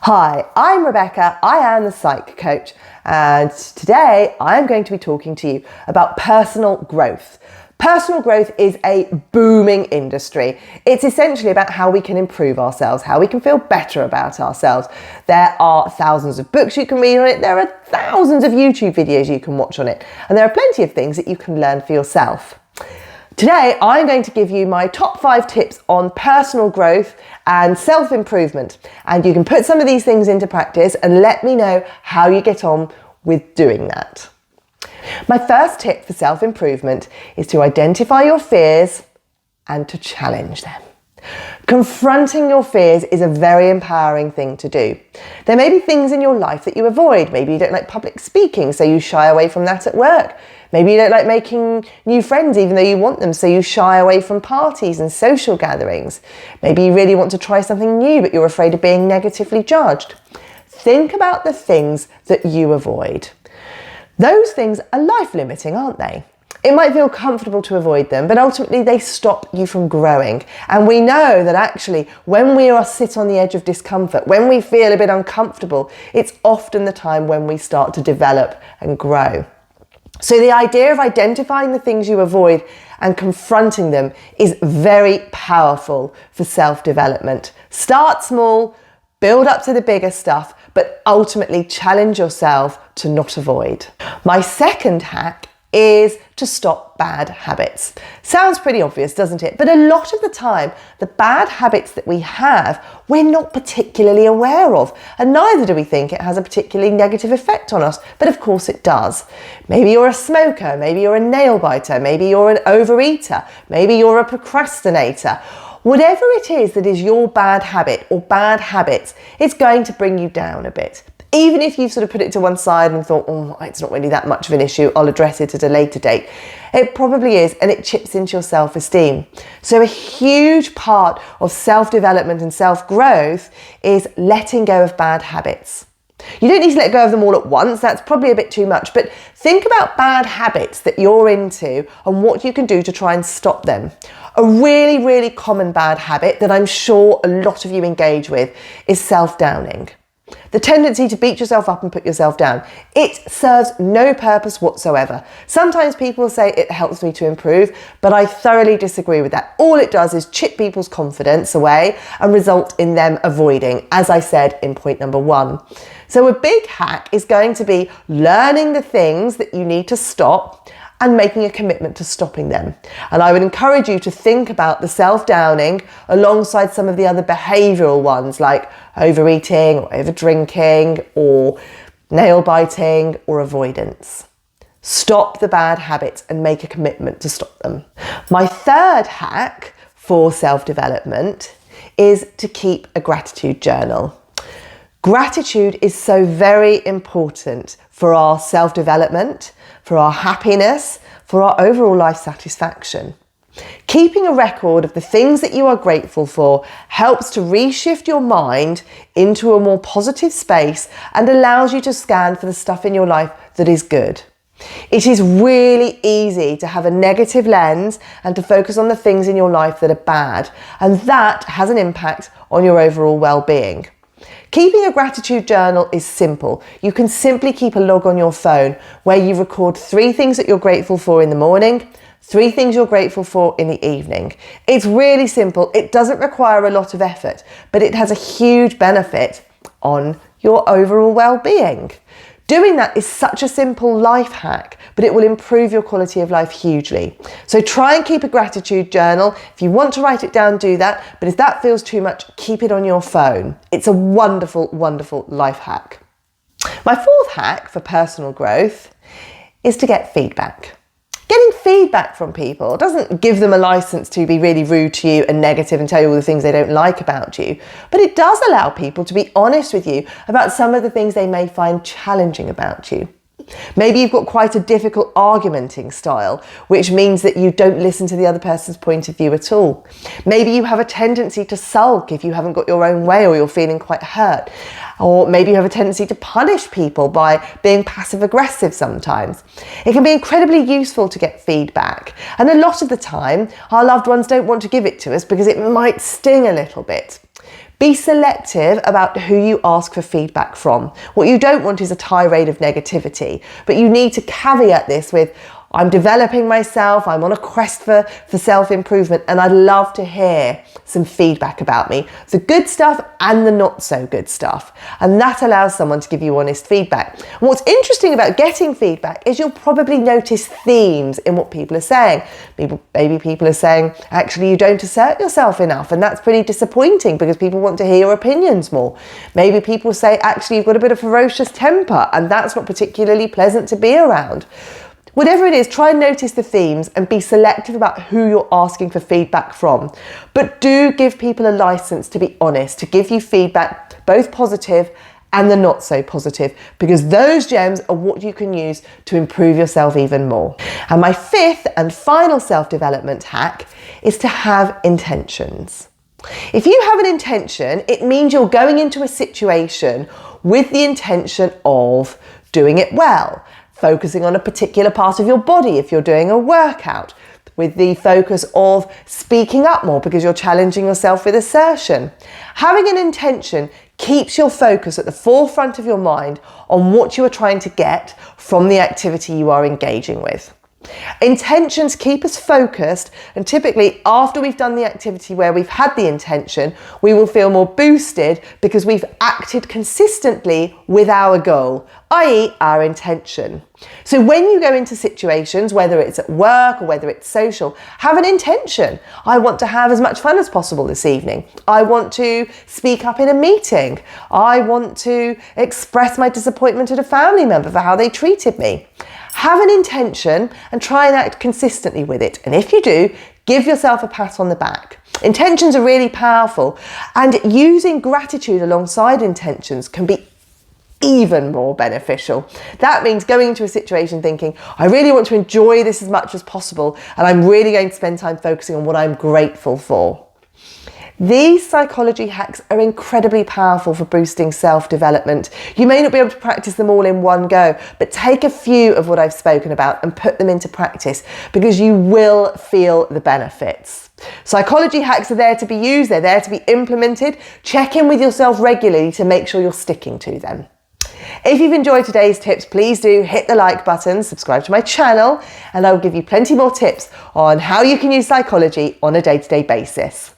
Hi, I'm Rebecca. I am the Psych Coach, and today I'm going to be talking to you about personal growth. Personal growth is a booming industry. It's essentially about how we can improve ourselves, how we can feel better about ourselves. There are thousands of books you can read on it. There are thousands of YouTube videos you can watch on it. And there are plenty of things that you can learn for yourself. Today, I'm going to give you my top 5 tips on personal growth and self-improvement. And you can put some of these things into practice and let me know how you get on with doing that. My first tip for self-improvement is to identify your fears and to challenge them. Confronting your fears is a very empowering thing to do. There may be things in your life that you avoid. Maybe you don't like public speaking, so you shy away from that at work. Maybe you don't like making new friends even though you want them, so you shy away from parties and social gatherings. Maybe you really want to try something new, but you're afraid of being negatively judged. Think about the things that you avoid. Those things are life-limiting, aren't they? It might feel comfortable to avoid them, but ultimately they stop you from growing. And we know that actually when we sit on the edge of discomfort, when we feel a bit uncomfortable, it's often the time when we start to develop and grow. So the idea of identifying the things you avoid and confronting them is very powerful for self-development. Start small, build up to the bigger stuff, but ultimately challenge yourself to not avoid. My second hack is to stop bad habits. Sounds pretty obvious, doesn't it? But a lot of the time, the bad habits that we have, we're not particularly aware of, and neither do we think it has a particularly negative effect on us, but of course it does. Maybe you're a smoker, maybe you're a nail biter, maybe you're an overeater, maybe you're a procrastinator. Whatever it is that is your bad habit or bad habits, it's going to bring you down a bit. Even if you've sort of put it to one side and thought, oh, it's not really that much of an issue, I'll address it at a later date. It probably is, and it chips into your self-esteem. So a huge part of self-development and self-growth is letting go of bad habits. You don't need to let go of them all at once, that's probably a bit too much, but think about bad habits that you're into and what you can do to try and stop them. A really, really common bad habit that I'm sure a lot of you engage with is self-downing. The tendency to beat yourself up and put yourself down. It serves no purpose whatsoever. Sometimes people say it helps me to improve, but I thoroughly disagree with that. All it does is chip people's confidence away and result in them avoiding, as I said in point number 1. So a big hack is going to be learning the things that you need to stop and making a commitment to stopping them. And I would encourage you to think about the self-downing alongside some of the other behavioural ones like overeating or overdrinking or nail biting or avoidance. Stop the bad habits and make a commitment to stop them. My third hack for self-development is to keep a gratitude journal. Gratitude is so very important for our self-development, for our happiness, for our overall life satisfaction. Keeping a record of the things that you are grateful for helps to reshift your mind into a more positive space and allows you to scan for the stuff in your life that is good. It is really easy to have a negative lens and to focus on the things in your life that are bad, and that has an impact on your overall well-being. Keeping a gratitude journal is simple. You can simply keep a log on your phone where you record 3 things that you're grateful for in the morning, 3 things you're grateful for in the evening. It's really simple. It doesn't require a lot of effort, but it has a huge benefit on your overall well-being. Doing that is such a simple life hack, but it will improve your quality of life hugely. So try and keep a gratitude journal. If you want to write it down, do that. But if that feels too much, keep it on your phone. It's a wonderful, wonderful life hack. My fourth hack for personal growth is to get feedback. Getting feedback from people doesn't give them a license to be really rude to you and negative and tell you all the things they don't like about you, but it does allow people to be honest with you about some of the things they may find challenging about you. Maybe you've got quite a difficult argumenting style, which means that you don't listen to the other person's point of view at all. Maybe you have a tendency to sulk if you haven't got your own way or you're feeling quite hurt. Or maybe you have a tendency to punish people by being passive aggressive sometimes. It can be incredibly useful to get feedback. And a lot of the time, our loved ones don't want to give it to us because it might sting a little bit. Be selective about who you ask for feedback from. What you don't want is a tirade of negativity, but you need to caveat this with, I'm developing myself, I'm on a quest for self-improvement, and I'd love to hear some feedback about me. The good stuff and the not so good stuff. And that allows someone to give you honest feedback. And what's interesting about getting feedback is you'll probably notice themes in what people are saying. Maybe people are saying, actually, you don't assert yourself enough, and that's pretty disappointing because people want to hear your opinions more. Maybe people say, actually, you've got a bit of ferocious temper, and that's not particularly pleasant to be around. Whatever it is, try and notice the themes and be selective about who you're asking for feedback from. But do give people a license to be honest, to give you feedback, both positive and the not so positive, because those gems are what you can use to improve yourself even more. And my fifth and final self-development hack is to have intentions. If you have an intention, it means you're going into a situation with the intention of doing it well, focusing on a particular part of your body if you're doing a workout, with the focus of speaking up more because you're challenging yourself with assertion. Having an intention keeps your focus at the forefront of your mind on what you are trying to get from the activity you are engaging with. Intentions keep us focused, and typically after we've done the activity where we've had the intention, we will feel more boosted because we've acted consistently with our goal, i.e. our intention. So when you go into situations, whether it's at work or whether it's social, have an intention. I want to have as much fun as possible this evening. I want to speak up in a meeting. I want to express my disappointment at a family member for how they treated me. Have an intention and try and act consistently with it. And if you do, give yourself a pat on the back. Intentions are really powerful, and using gratitude alongside intentions can be even more beneficial. That means going into a situation thinking, I really want to enjoy this as much as possible, and I'm really going to spend time focusing on what I'm grateful for. These psychology hacks are incredibly powerful for boosting self-development. You may not be able to practice them all in one go, but take a few of what I've spoken about and put them into practice, because you will feel the benefits. Psychology hacks are there to be used, they're there to be implemented. Check in with yourself regularly to make sure you're sticking to them. If you've enjoyed today's tips, please do hit the like button, subscribe to my channel, and I will give you plenty more tips on how you can use psychology on a day-to-day basis.